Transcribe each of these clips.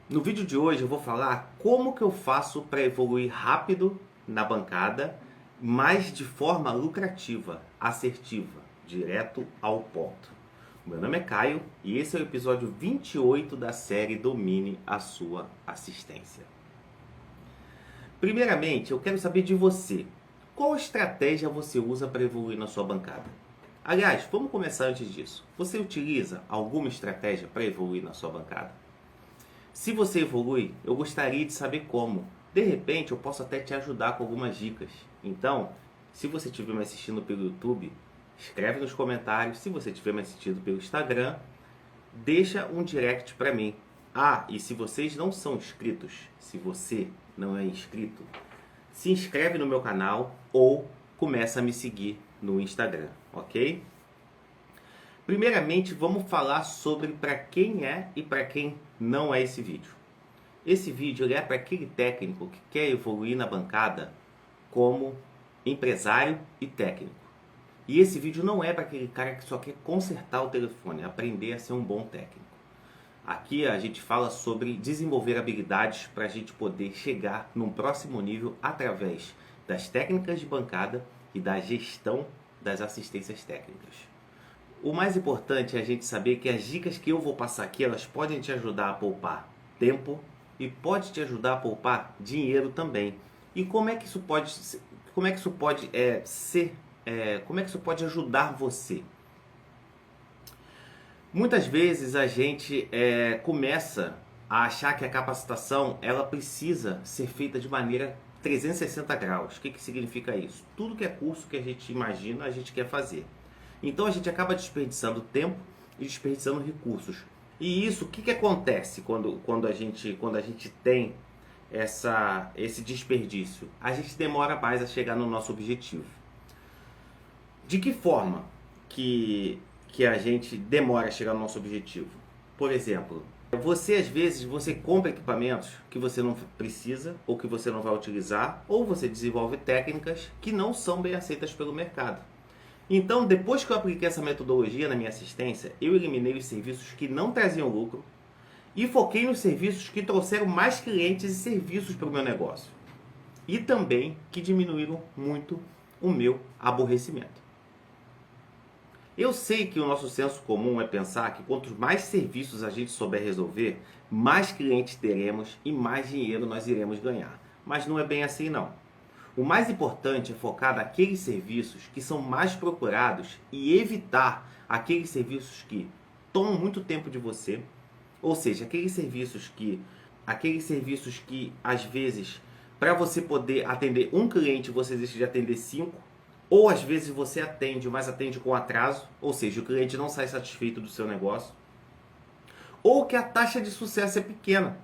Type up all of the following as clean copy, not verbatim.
No vídeo de hoje eu vou falar como que eu faço para evoluir rápido na bancada, mas de forma lucrativa, assertiva, direto ao ponto. Meu nome é Caio e esse é o episódio 28 da série Domine a Sua Assistência. Primeiramente, eu quero saber de você. Qual estratégia você usa para evoluir na sua bancada? Aliás, vamos começar antes disso. Você utiliza alguma estratégia para evoluir na sua bancada? Se você evolui, eu gostaria de saber como. De repente, eu posso até te ajudar com algumas dicas. Então, se você estiver me assistindo pelo YouTube, escreve nos comentários. Se você estiver me assistindo pelo Instagram, deixa um direct para mim. Ah, e se vocês não são inscritos, se você não é inscrito, se inscreve no meu canal ou começa a me seguir no Instagram, ok? Primeiramente, vamos falar sobre para quem é e para quem não é esse vídeo. Esse vídeo é para aquele técnico que quer evoluir na bancada como empresário e técnico. E esse vídeo não é para aquele cara que só quer consertar o telefone, aprender a ser um bom técnico. Aqui a gente fala sobre desenvolver habilidades para a gente poder chegar num próximo nível através das técnicas de bancada e da gestão das assistências técnicas. O mais importante é a gente saber que as dicas que eu vou passar aqui, elas podem te ajudar a poupar tempo e pode te ajudar a poupar dinheiro também. E como é que isso pode ajudar você? Muitas vezes a gente começa a achar que a capacitação ela precisa ser feita de maneira 360 graus. O que significa isso? Tudo que é curso que a gente imagina, a gente quer fazer. Então a gente acaba desperdiçando tempo e desperdiçando recursos. E isso, o que acontece quando a gente tem esse desperdício? A gente demora mais a chegar no nosso objetivo. De que forma que a gente demora a chegar no nosso objetivo? Por exemplo, às vezes você compra equipamentos que você não precisa ou que você não vai utilizar, ou você desenvolve técnicas que não são bem aceitas pelo mercado. Então, depois que eu apliquei essa metodologia na minha assistência, eu eliminei os serviços que não traziam lucro e foquei nos serviços que trouxeram mais clientes e serviços para o meu negócio. E também que diminuíram muito o meu aborrecimento. Eu sei que o nosso senso comum é pensar que quanto mais serviços a gente souber resolver, mais clientes teremos e mais dinheiro nós iremos ganhar. Mas não é bem assim não. O mais importante é focar naqueles serviços que são mais procurados e evitar aqueles serviços que tomam muito tempo de você, ou seja, aqueles serviços que às vezes para você poder atender um cliente você deixa de atender 5, ou às vezes você atende, mas atende com atraso, ou seja, o cliente não sai satisfeito do seu negócio, ou que a taxa de sucesso é pequena.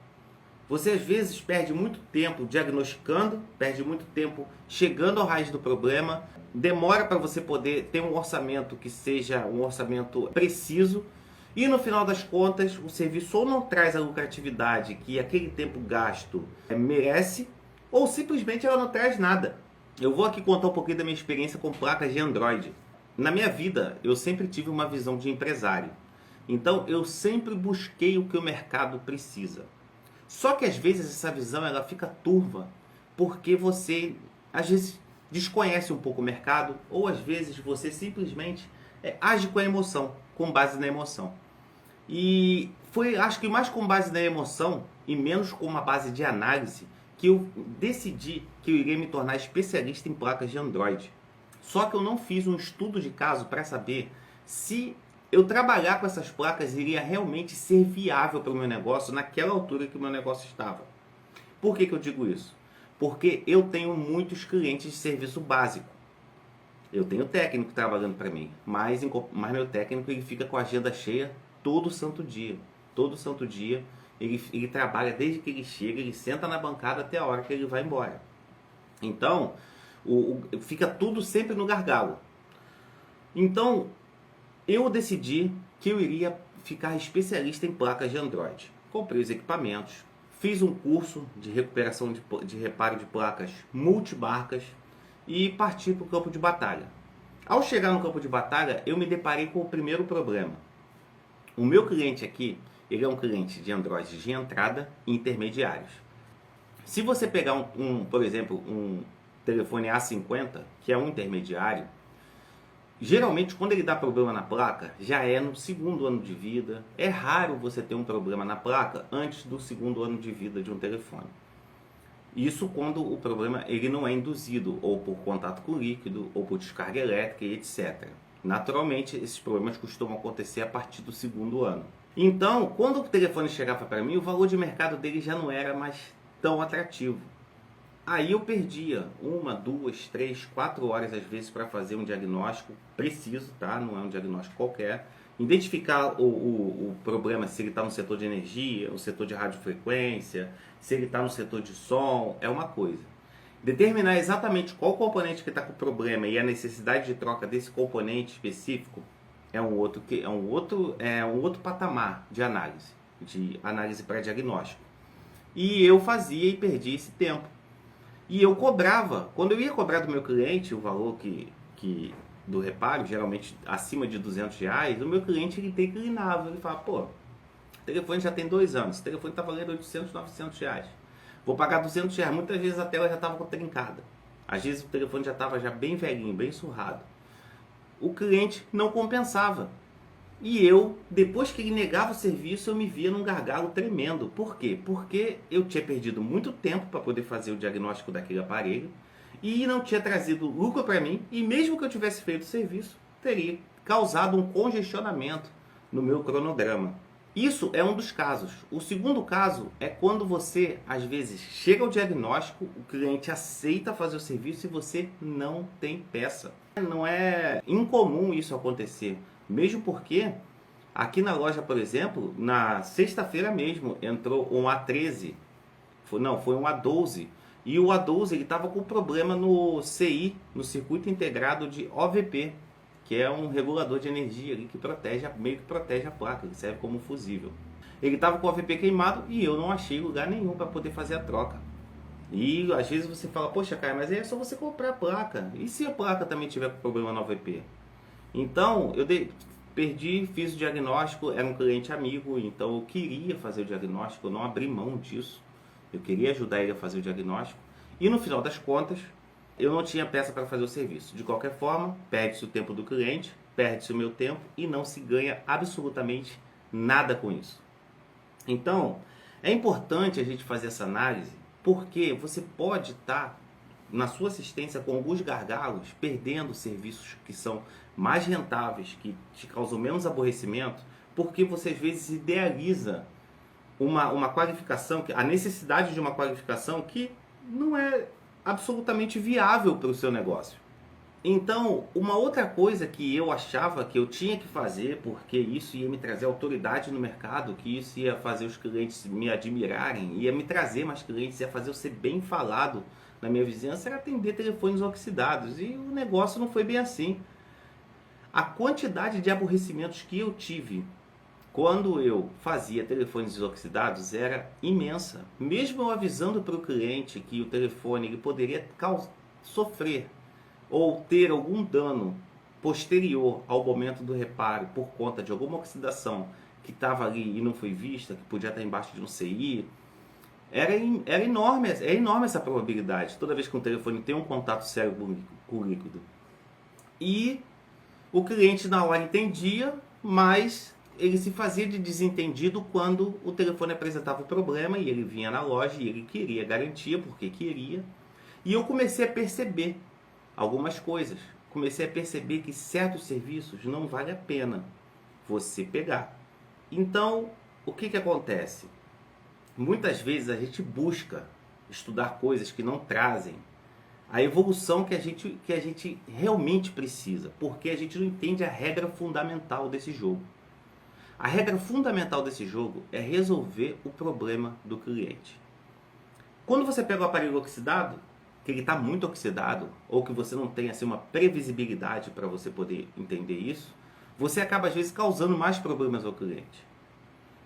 Você às vezes perde muito tempo diagnosticando, perde muito tempo chegando ao raiz do problema, demora para você poder ter um orçamento que seja um orçamento preciso e no final das contas o serviço ou não traz a lucratividade que aquele tempo gasto merece ou simplesmente ela não traz nada. Eu vou aqui contar um pouquinho da minha experiência com placas de Android. Na minha vida eu sempre tive uma visão de empresário, então eu sempre busquei o que o mercado precisa. Só que às vezes essa visão ela fica turva, porque você às vezes desconhece um pouco o mercado, ou às vezes você simplesmente age com a emoção, com base na emoção. E foi, acho que mais com base na emoção e menos com uma base de análise, que eu decidi que eu iria me tornar especialista em placas de Android. Só que eu não fiz um estudo de caso para saber se eu trabalhar com essas placas iria realmente ser viável para o meu negócio naquela altura que o meu negócio estava. Por que eu digo isso? Porque eu tenho muitos clientes de serviço básico. Eu tenho técnico trabalhando para mim, mas meu técnico ele fica com a agenda cheia todo santo dia. Todo santo dia ele trabalha desde que ele chega, ele senta na bancada até a hora que ele vai embora. Então, fica tudo sempre no gargalo. Então, eu decidi que eu iria ficar especialista em placas de Android. Comprei os equipamentos, fiz um curso de recuperação de reparo de placas multimarcas e parti para o campo de batalha. Ao chegar no campo de batalha, eu me deparei com o primeiro problema. O meu cliente aqui, ele é um cliente de Android de entrada e intermediários. Se você pegar por exemplo, um telefone A50, que é um intermediário, geralmente quando ele dá problema na placa, já é no segundo ano de vida. É raro você ter um problema na placa antes do segundo ano de vida de um telefone. Isso quando o problema ele não é induzido, ou por contato com líquido, ou por descarga elétrica e etc. Naturalmente, esses problemas costumam acontecer a partir do segundo ano. Então, quando o telefone chegava para mim, o valor de mercado dele já não era mais tão atrativo. Aí eu perdia 1, 2, 3, 4 horas às vezes para fazer um diagnóstico preciso, tá? Não é um diagnóstico qualquer. Identificar o problema, se ele está no setor de energia, no setor de radiofrequência, se ele está no setor de som, é uma coisa. Determinar exatamente qual componente que está com problema e a necessidade de troca desse componente específico é um outro patamar de análise para diagnóstico. E eu fazia e perdia esse tempo. E eu cobrava, quando eu ia cobrar do meu cliente o valor do reparo, geralmente acima de R$200, o meu cliente ele declinava. Ele falava, pô, o telefone já tem 2 anos, o telefone está valendo R$800, R$900. Vou pagar R$200, muitas vezes a tela já estava trincada. Às vezes o telefone já estava bem velhinho, bem surrado. O cliente não compensava. E eu, depois que ele negava o serviço, eu me via num gargalo tremendo. Por quê? Porque eu tinha perdido muito tempo para poder fazer o diagnóstico daquele aparelho e não tinha trazido lucro para mim, e mesmo que eu tivesse feito o serviço, teria causado um congestionamento no meu cronograma. Isso é um dos casos. O segundo caso é quando você, às vezes, chega ao diagnóstico, o cliente aceita fazer o serviço e você não tem peça. Não é incomum isso acontecer. Mesmo porque, aqui na loja, por exemplo, na sexta-feira mesmo, entrou um A13, foi um A12, e o A12 estava com problema no CI, no Circuito Integrado de OVP, que é um regulador de energia ali que meio que protege a placa, que serve como fusível. Ele estava com o OVP queimado e eu não achei lugar nenhum para poder fazer a troca. E às vezes você fala, poxa, cara, mas aí é só você comprar a placa. E se a placa também tiver com problema no OVP? Então, eu fiz o diagnóstico, era um cliente amigo, então eu queria fazer o diagnóstico, eu não abri mão disso. Eu queria ajudar ele a fazer o diagnóstico. E no final das contas, eu não tinha peça para fazer o serviço. De qualquer forma, perde-se o tempo do cliente, perde-se o meu tempo e não se ganha absolutamente nada com isso. Então, é importante a gente fazer essa análise, porque você pode estar na sua assistência com alguns gargalos, perdendo serviços que são mais rentáveis, que te causam menos aborrecimento, porque você às vezes idealiza uma qualificação, a necessidade de uma qualificação que não é absolutamente viável para o seu negócio. Então, uma outra coisa que eu achava que eu tinha que fazer, porque isso ia me trazer autoridade no mercado, que isso ia fazer os clientes me admirarem, ia me trazer mais clientes, ia fazer eu ser bem falado na minha vizinhança, era atender telefones oxidados. E o negócio não foi bem assim. A quantidade de aborrecimentos que eu tive quando eu fazia telefones oxidados era imensa. Mesmo eu avisando para o cliente que o telefone ele poderia sofrer ou ter algum dano posterior ao momento do reparo por conta de alguma oxidação que estava ali e não foi vista, que podia estar embaixo de um CI, é enorme essa probabilidade, toda vez que um telefone tem um contato sério com o líquido. E o cliente na hora entendia, mas ele se fazia de desentendido quando o telefone apresentava o problema e ele vinha na loja e ele queria garantia, porque queria. E eu comecei a perceber algumas coisas. Comecei a perceber que certos serviços não vale a pena você pegar. Então, o que acontece? Muitas vezes a gente busca estudar coisas que não trazem a evolução que a gente realmente precisa, porque a gente não entende a regra fundamental desse jogo. A regra fundamental desse jogo é resolver o problema do cliente. Quando você pega o aparelho oxidado, que ele está muito oxidado, ou que você não tem assim, uma previsibilidade para você poder entender isso, você acaba às vezes causando mais problemas ao cliente.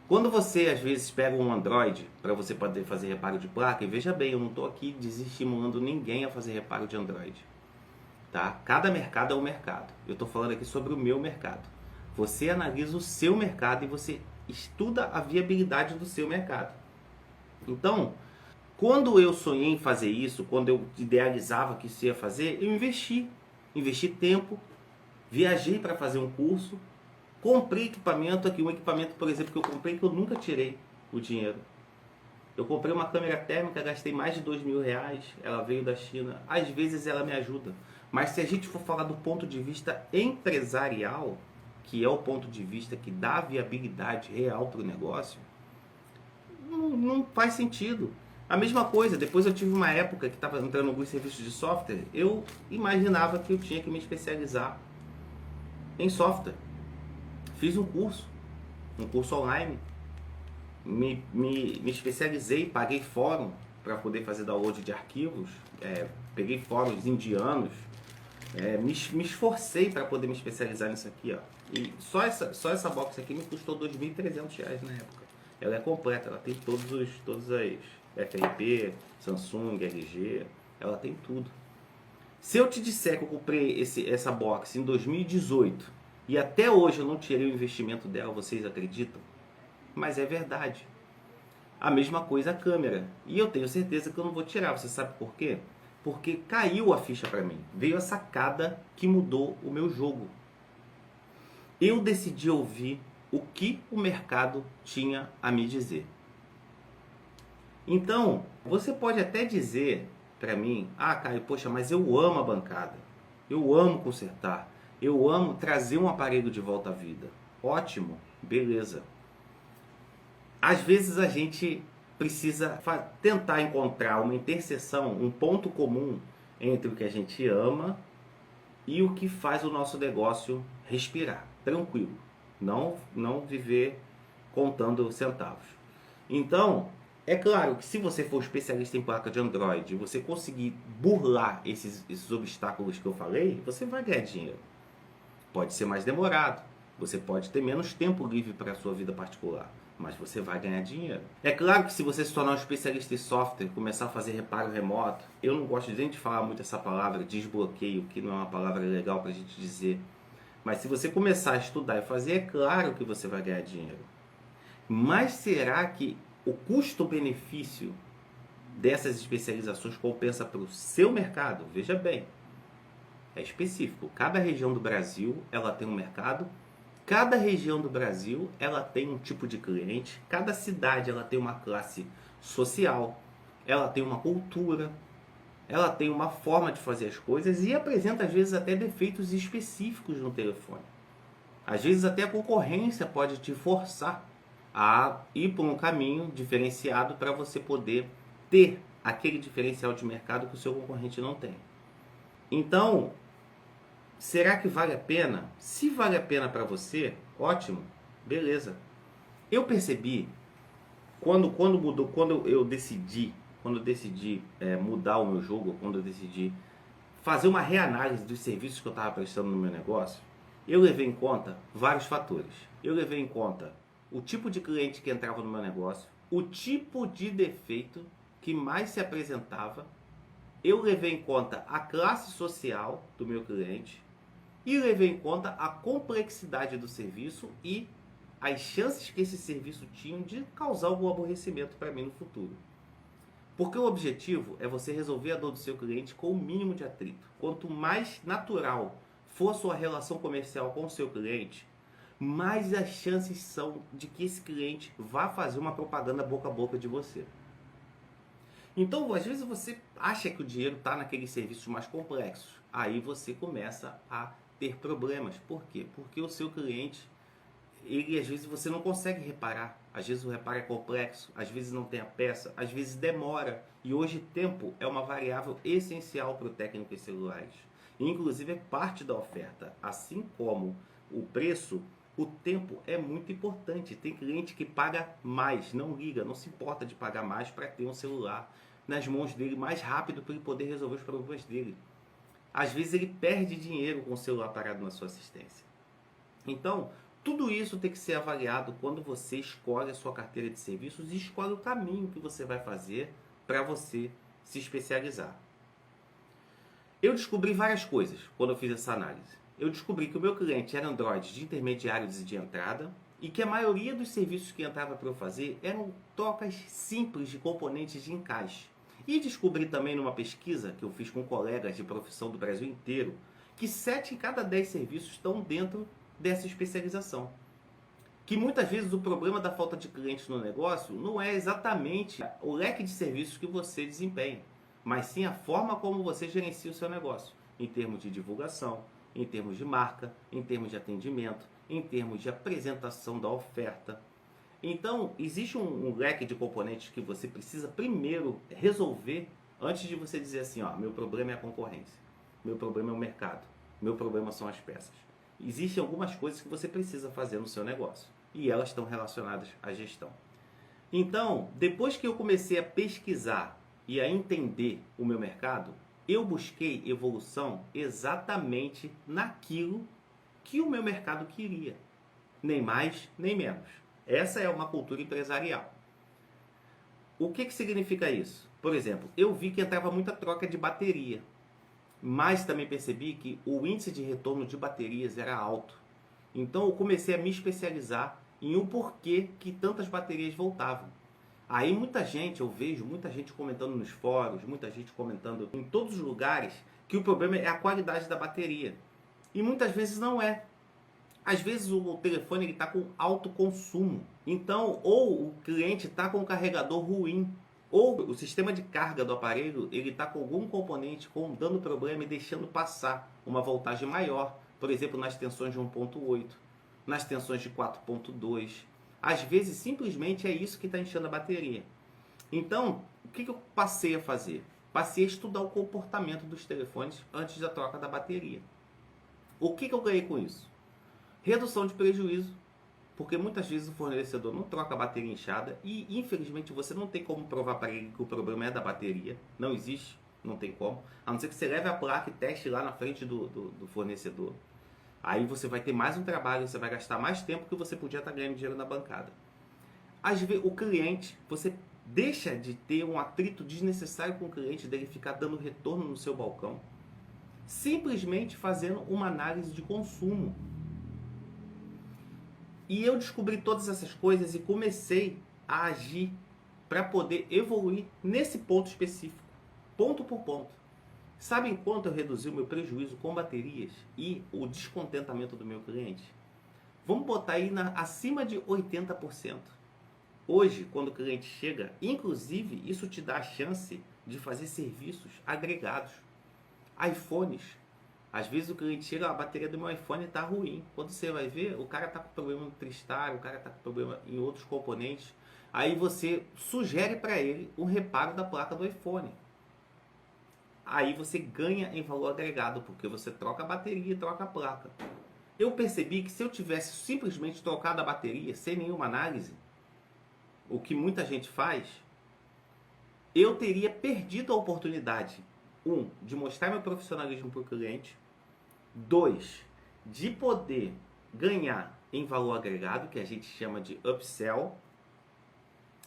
Quando você às vezes pega um Android para você poder fazer reparo de placa, e veja bem, eu não estou aqui desestimulando ninguém a fazer reparo de Android. Tá? Cada mercado é um mercado. Eu estou falando aqui sobre o meu mercado. Você analisa o seu mercado e você estuda a viabilidade do seu mercado. Então, quando eu sonhei em fazer isso, quando eu idealizava que isso ia fazer, eu investi tempo, viajei para fazer um curso, comprei equipamento aqui, um equipamento, por exemplo, que eu comprei que eu nunca tirei o dinheiro. Eu comprei uma câmera térmica, gastei mais de R$ 2.000, ela veio da China. Às vezes ela me ajuda, mas se a gente for falar do ponto de vista empresarial, que é o ponto de vista que dá viabilidade real para o negócio, não faz sentido. A mesma coisa, depois eu tive uma época que estava entrando em alguns serviços de software, eu imaginava que eu tinha que me especializar em software. Fiz um curso online, me especializei, paguei fórum para poder fazer download de arquivos, peguei fóruns indianos, me esforcei para poder me especializar nisso aqui, ó. E só essa box aqui me custou R$ 2.300 na época. Ela é completa, ela tem todas as FRP, Samsung, LG, ela tem tudo. Se eu te disser que eu comprei essa box em 2018 e até hoje eu não tirei o investimento dela, vocês acreditam? Mas é verdade. A mesma coisa a câmera. E eu tenho certeza que eu não vou tirar. Você sabe por quê? Porque caiu a ficha para mim. Veio a sacada que mudou o meu jogo. Eu decidi ouvir o que o mercado tinha a me dizer. Então, você pode até dizer para mim, Caio, poxa, mas eu amo a bancada. Eu amo consertar. Eu amo trazer um aparelho de volta à vida. Ótimo, beleza. Às vezes a gente precisa tentar encontrar uma interseção, um ponto comum entre o que a gente ama e o que faz o nosso negócio respirar, tranquilo, não viver contando centavos. Então, é claro que se você for especialista em placa de Android, você conseguir burlar esses obstáculos que eu falei, você vai ganhar dinheiro. Pode ser mais demorado, você pode ter menos tempo livre para a sua vida particular, mas você vai ganhar dinheiro. É claro que se você se tornar um especialista em software, começar a fazer reparo remoto, eu não gosto de falar muito essa palavra desbloqueio, que não é uma palavra legal para a gente dizer, mas se você começar a estudar e fazer, é claro que você vai ganhar dinheiro. Mas será que o custo-benefício dessas especializações compensa para o seu mercado? Veja bem, é específico. Cada região do Brasil ela tem um mercado. Cada região do Brasil ela tem um tipo de cliente, cada cidade ela tem uma classe social, ela tem uma cultura, ela tem uma forma de fazer as coisas e apresenta às vezes até defeitos específicos no telefone. Às vezes até a concorrência pode te forçar a ir por um caminho diferenciado para você poder ter aquele diferencial de mercado que o seu concorrente não tem. Então, será que vale a pena? Se vale a pena para você, ótimo, beleza. Eu percebi quando eu decidi mudar o meu jogo, quando eu decidi fazer uma reanálise dos serviços que eu estava prestando no meu negócio, eu levei em conta vários fatores. Eu levei em conta o tipo de cliente que entrava no meu negócio, o tipo de defeito que mais se apresentava, eu levei em conta a classe social do meu cliente, e levei em conta a complexidade do serviço e as chances que esse serviço tinha de causar algum aborrecimento para mim no futuro. Porque o objetivo é você resolver a dor do seu cliente com o mínimo de atrito. Quanto mais natural for a sua relação comercial com o seu cliente, mais as chances são de que esse cliente vá fazer uma propaganda boca a boca de você. Então, às vezes você acha que o dinheiro está naqueles serviços mais complexos. Aí você começa a ter problemas. Por quê? Porque o seu cliente, ele às vezes você não consegue reparar. Às vezes o reparo é complexo, às vezes não tem a peça, às vezes demora. E hoje tempo é uma variável essencial para o técnico em celulares. Inclusive é parte da oferta. Assim como o preço, o tempo é muito importante. Tem cliente que paga mais, não liga, não se importa de pagar mais para ter um celular nas mãos dele mais rápido para ele poder resolver os problemas dele. Às vezes ele perde dinheiro com o celular parado na sua assistência. Então, tudo isso tem que ser avaliado quando você escolhe a sua carteira de serviços e escolhe o caminho que você vai fazer para você se especializar. Eu descobri várias coisas quando eu fiz essa análise. Eu descobri que o meu cliente era Android de intermediários e de entrada e que a maioria dos serviços que entrava para eu fazer eram trocas simples de componentes de encaixe. E descobri também numa pesquisa que eu fiz com colegas de profissão do Brasil inteiro que 7 em cada 10 serviços estão dentro dessa especialização. Que muitas vezes o problema da falta de clientes no negócio não é exatamente o leque de serviços que você desempenha, mas sim a forma como você gerencia o seu negócio, em termos de divulgação, em termos de marca, em termos de atendimento, em termos de apresentação da oferta. Então, existe um leque de componentes que você precisa primeiro resolver antes de você dizer assim, ó, meu problema é a concorrência, meu problema é o mercado, meu problema são as peças. Existem algumas coisas que você precisa fazer no seu negócio e elas estão relacionadas à gestão. Então, depois que eu comecei a pesquisar e a entender o meu mercado, eu busquei evolução exatamente naquilo que o meu mercado queria, nem mais nem menos. Essa é uma cultura empresarial. O que significa isso? Por exemplo, eu vi que entrava muita troca de bateria, mas também percebi que o índice de retorno de baterias era alto. Então eu comecei a me especializar em o porquê que tantas baterias voltavam. Aí muita gente, eu vejo muita gente comentando nos fóruns, muita gente comentando em todos os lugares que o problema é a qualidade da bateria. E muitas vezes não é. Às vezes o telefone está com alto consumo. Então, ou o cliente está com um carregador ruim, ou o sistema de carga do aparelho ele está com algum componente dando problema e deixando passar uma voltagem maior. Por exemplo, nas tensões de 1.8, nas tensões de 4.2. Às vezes, simplesmente é isso que está enchendo a bateria. Então, o que eu passei a fazer? Passei a estudar o comportamento dos telefones antes da troca da bateria. O que eu ganhei com isso? Redução de prejuízo, porque muitas vezes o fornecedor não troca a bateria inchada e, infelizmente, você não tem como provar para ele que o problema é da bateria. Não existe, não tem como. A não ser que você leve a placa e teste lá na frente do fornecedor. Aí você vai ter mais um trabalho, você vai gastar mais tempo que você podia estar ganhando dinheiro na bancada. Às vezes, o cliente, você deixa de ter um atrito desnecessário com o cliente, dele ficar dando retorno no seu balcão, simplesmente fazendo uma análise de consumo. E eu descobri todas essas coisas e comecei a agir para poder evoluir nesse ponto específico, ponto por ponto. Sabem quanto eu reduzi o meu prejuízo com baterias e o descontentamento do meu cliente? Vamos botar aí acima de 80%. Hoje, quando o cliente chega, inclusive, isso te dá a chance de fazer serviços agregados. iPhones. Às vezes o cliente chega, a bateria do meu iPhone está ruim. Quando você vai ver, o cara está com problema no Tristar, o cara está com problema em outros componentes. Aí você sugere para ele o reparo da placa do iPhone. Aí você ganha em valor agregado, porque você troca a bateria e troca a placa. Eu percebi que se eu tivesse simplesmente trocado a bateria, sem nenhuma análise, o que muita gente faz, eu teria perdido a oportunidade, de mostrar meu profissionalismo para o cliente, 2, de poder ganhar em valor agregado, que a gente chama de upsell,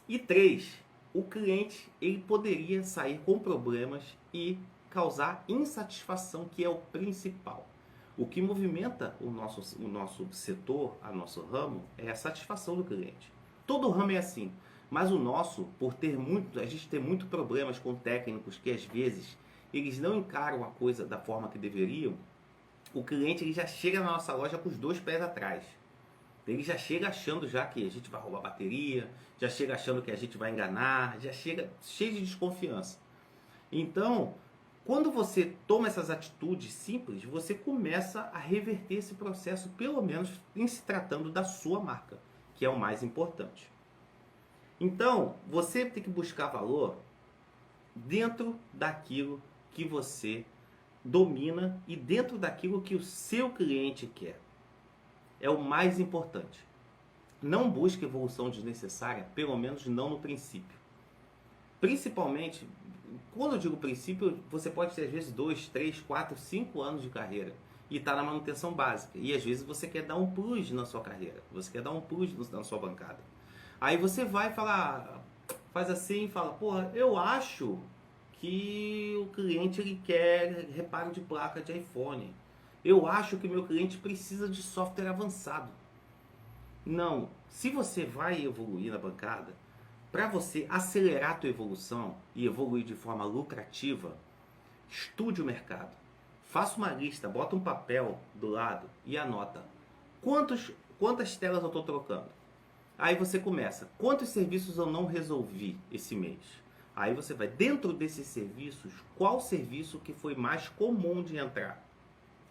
e 3, o cliente ele poderia sair com problemas e causar insatisfação, que é o principal. O que movimenta o nosso setor, a nosso ramo, é a satisfação do cliente. Todo ramo é assim, mas o nosso, a gente tem muito problemas com técnicos que às vezes eles não encaram a coisa da forma que deveriam. O cliente ele já chega na nossa loja com os 2 pés atrás. Ele já chega achando já que a gente vai roubar bateria, já chega achando que a gente vai enganar, já chega cheio de desconfiança. Então, quando você toma essas atitudes simples, você começa a reverter esse processo, pelo menos em se tratando da sua marca, que é o mais importante. Então, você tem que buscar valor dentro daquilo que você domina e dentro daquilo que o seu cliente quer. É o mais importante. Não busque evolução desnecessária, pelo menos não no princípio. Principalmente, quando eu digo princípio, você pode ter às vezes 2, 3, 4, 5 anos de carreira e está na manutenção básica. E às vezes você quer dar um plus na sua carreira, você quer dar um plus na sua bancada. Aí você vai falar, faz assim e fala, porra, eu acho que o cliente ele quer reparo de placa de iPhone. Eu acho que meu cliente precisa de software avançado. Não. Se você vai evoluir na bancada, para você acelerar a tua evolução e evoluir de forma lucrativa, estude o mercado. Faça uma lista, bota um papel do lado e anota. Quantas telas eu estou trocando? Aí você começa. Quantos serviços eu não resolvi esse mês? Aí você vai, dentro desses serviços, qual serviço que foi mais comum de entrar?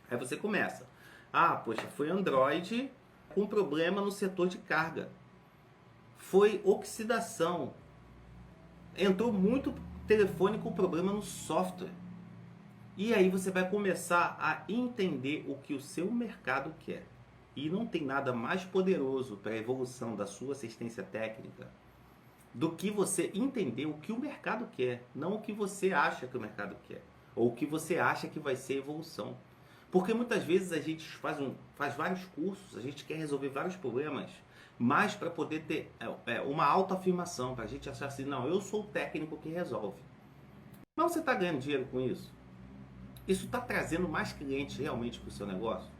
Aí você começa. Ah, poxa, foi Android com problema no setor de carga. Foi oxidação. Entrou muito telefone com problema no software. E aí você vai começar a entender o que o seu mercado quer. E não tem nada mais poderoso para a evolução da sua assistência técnica do que você entender o que o mercado quer, não o que você acha que o mercado quer, ou o que você acha que vai ser evolução. Porque muitas vezes a gente faz vários cursos, a gente quer resolver vários problemas, mas para poder ter uma autoafirmação, para a gente achar assim, não, eu sou o técnico que resolve. Mas você está ganhando dinheiro com isso? Isso está trazendo mais clientes realmente para o seu negócio?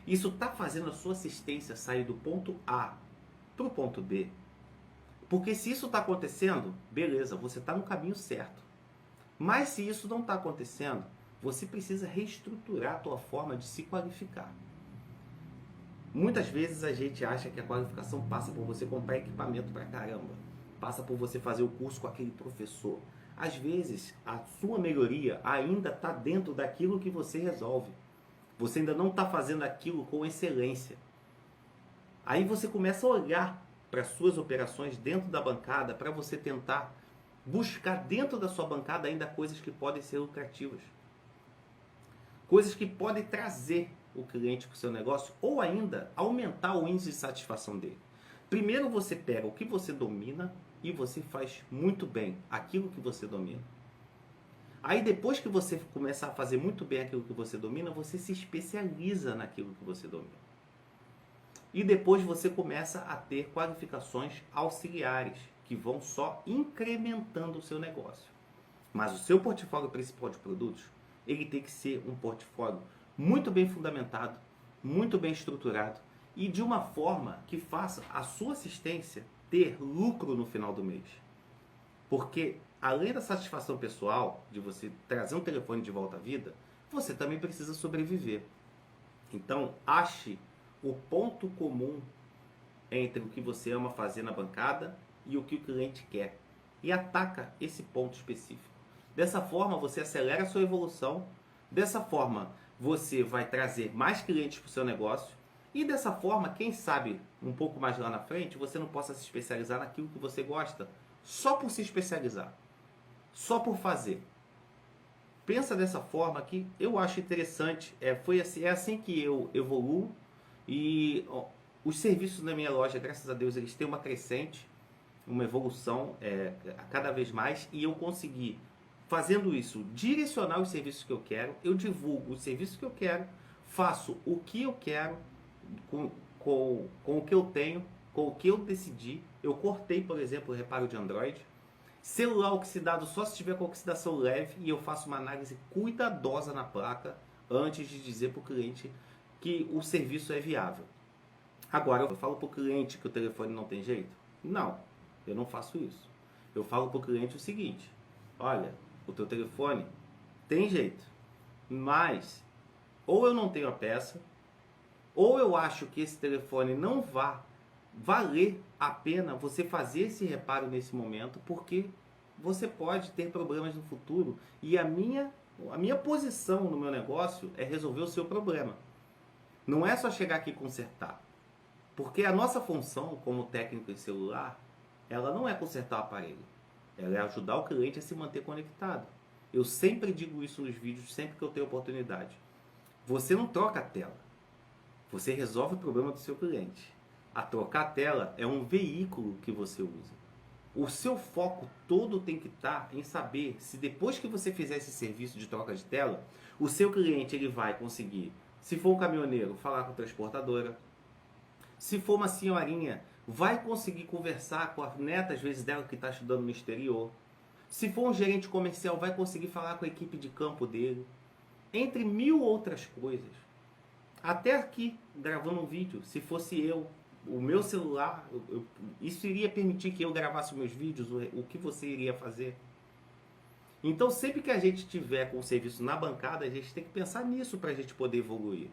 Isso está fazendo a sua assistência sair do ponto A para o ponto B? Porque se isso está acontecendo, beleza, você está no caminho certo. Mas se isso não está acontecendo, você precisa reestruturar a tua forma de se qualificar. Muitas vezes a gente acha que a qualificação passa por você comprar equipamento pra caramba. Passa por você fazer o curso com aquele professor. Às vezes, a sua melhoria ainda está dentro daquilo que você resolve. Você ainda não está fazendo aquilo com excelência. Aí você começa a olhar para as suas operações dentro da bancada para você tentar buscar dentro da sua bancada ainda coisas que podem ser lucrativas. Coisas que podem trazer o cliente para o seu negócio ou ainda aumentar o índice de satisfação dele. Primeiro você pega o que você domina e você faz muito bem aquilo que você domina. Aí depois que você começar a fazer muito bem aquilo que você domina, você se especializa naquilo que você domina. E depois você começa a ter qualificações auxiliares, que vão só incrementando o seu negócio. Mas o seu portfólio principal de produtos, ele tem que ser um portfólio muito bem fundamentado, muito bem estruturado e de uma forma que faça a sua assistência ter lucro no final do mês. Porque além da satisfação pessoal de você trazer um telefone de volta à vida, você também precisa sobreviver. Então, ache o ponto comum entre o que você ama fazer na bancada e o que o cliente quer. E ataca esse ponto específico. Dessa forma, você acelera a sua evolução. Dessa forma, você vai trazer mais clientes para o seu negócio. E dessa forma, quem sabe, um pouco mais lá na frente, você não possa se especializar naquilo que você gosta. Só por se especializar. Só por fazer. Pensa dessa forma que eu acho interessante. É assim que eu evoluo. E os serviços na minha loja, graças a Deus, eles têm uma crescente, uma evolução cada vez mais. E eu consegui, fazendo isso, direcionar os serviços que eu quero. Eu divulgo os serviços que eu quero, faço o que eu quero com o que eu tenho, com o que eu decidi. Eu cortei, por exemplo, o reparo de Android. Celular oxidado só se tiver com oxidação leve e eu faço uma análise cuidadosa na placa antes de dizer para o cliente que o serviço é viável. Agora, eu falo para o cliente que o telefone não tem jeito? Não, eu não faço isso. Eu falo para o cliente o seguinte: olha, o teu telefone tem jeito, mas ou eu não tenho a peça, ou eu acho que esse telefone não vai valer a pena você fazer esse reparo nesse momento, porque você pode ter problemas no futuro e a minha posição no meu negócio é resolver o seu problema. Não é só chegar aqui e consertar. Porque a nossa função como técnico de celular, ela não é consertar o aparelho. Ela é ajudar o cliente a se manter conectado. Eu sempre digo isso nos vídeos, sempre que eu tenho oportunidade. Você não troca a tela. Você resolve o problema do seu cliente. A trocar a tela é um veículo que você usa. O seu foco todo tem que estar em saber se depois que você fizer esse serviço de troca de tela, o seu cliente ele vai conseguir, se for um caminhoneiro, falar com a transportadora. Se for uma senhorinha, vai conseguir conversar com a neta, às vezes, dela que está estudando no exterior. Se for um gerente comercial, vai conseguir falar com a equipe de campo dele. Entre mil outras coisas. Até aqui, gravando um vídeo, se fosse eu o meu celular, isso iria permitir que eu gravasse meus vídeos, o que você iria fazer? Então, sempre que a gente tiver com o serviço na bancada, a gente tem que pensar nisso para a gente poder evoluir.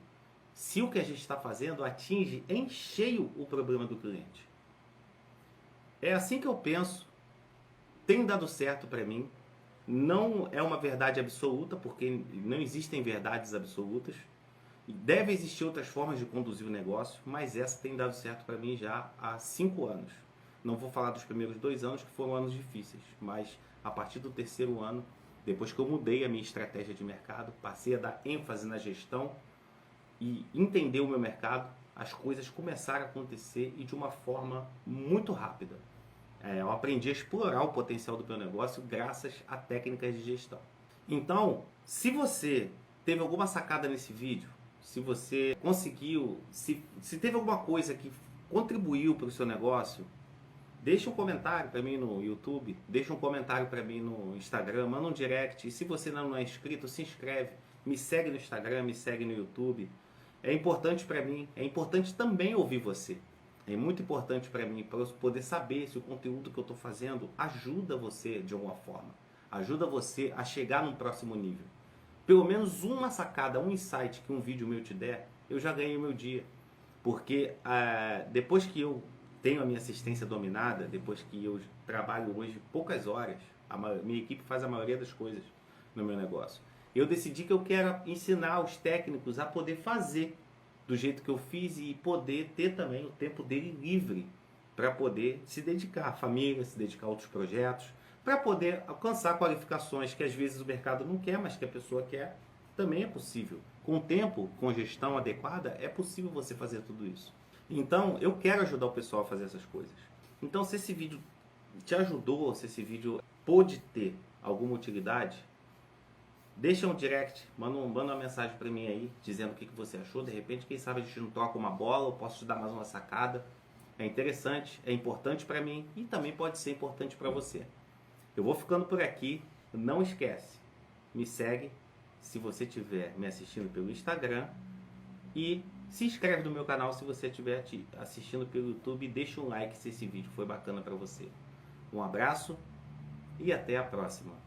Se o que a gente está fazendo atinge em cheio o problema do cliente. É assim que eu penso. Tem dado certo para mim. Não é uma verdade absoluta, porque não existem verdades absolutas. Deve existir outras formas de conduzir o negócio, mas essa tem dado certo para mim já há 5 anos. Não vou falar dos primeiros 2 anos, que foram anos difíceis, mas a partir do 3º ano, depois que eu mudei a minha estratégia de mercado, passei a dar ênfase na gestão e entender o meu mercado, as coisas começaram a acontecer e de uma forma muito rápida. Eu aprendi a explorar o potencial do meu negócio graças a técnicas de gestão. Então, se você teve alguma sacada nesse vídeo, se você conseguiu, se teve alguma coisa que contribuiu para o seu negócio, deixa um comentário para mim no YouTube, deixa um comentário para mim no Instagram, manda um direct. E se você não é inscrito, se inscreve, me segue no Instagram, me segue no YouTube. É importante para mim, é importante também ouvir você. É muito importante para mim, para eu poder saber se o conteúdo que eu estou fazendo ajuda você de alguma forma. Ajuda você a chegar num próximo nível. Pelo menos uma sacada, um insight que um vídeo meu te der, eu já ganhei o meu dia. Porque depois que eu tenho a minha assistência dominada, depois que eu trabalho hoje poucas horas, minha equipe faz a maioria das coisas no meu negócio. Eu decidi que eu quero ensinar os técnicos a poder fazer do jeito que eu fiz e poder ter também o tempo dele livre para poder se dedicar à família, se dedicar a outros projetos, para poder alcançar qualificações que às vezes o mercado não quer, mas que a pessoa quer, também é possível. Com tempo, com gestão adequada, é possível você fazer tudo isso. Então, eu quero ajudar o pessoal a fazer essas coisas. Então, se esse vídeo te ajudou, se esse vídeo pôde ter alguma utilidade, deixa um direct, manda uma mensagem para mim aí, dizendo o que você achou. De repente, quem sabe a gente não troca uma bola, eu posso te dar mais uma sacada. É interessante, é importante para mim e também pode ser importante para você. Eu vou ficando por aqui, não esquece, me segue se você estiver me assistindo pelo Instagram e se inscreve no meu canal se você estiver assistindo pelo YouTube e deixa um like se esse vídeo foi bacana para você. Um abraço e até a próxima.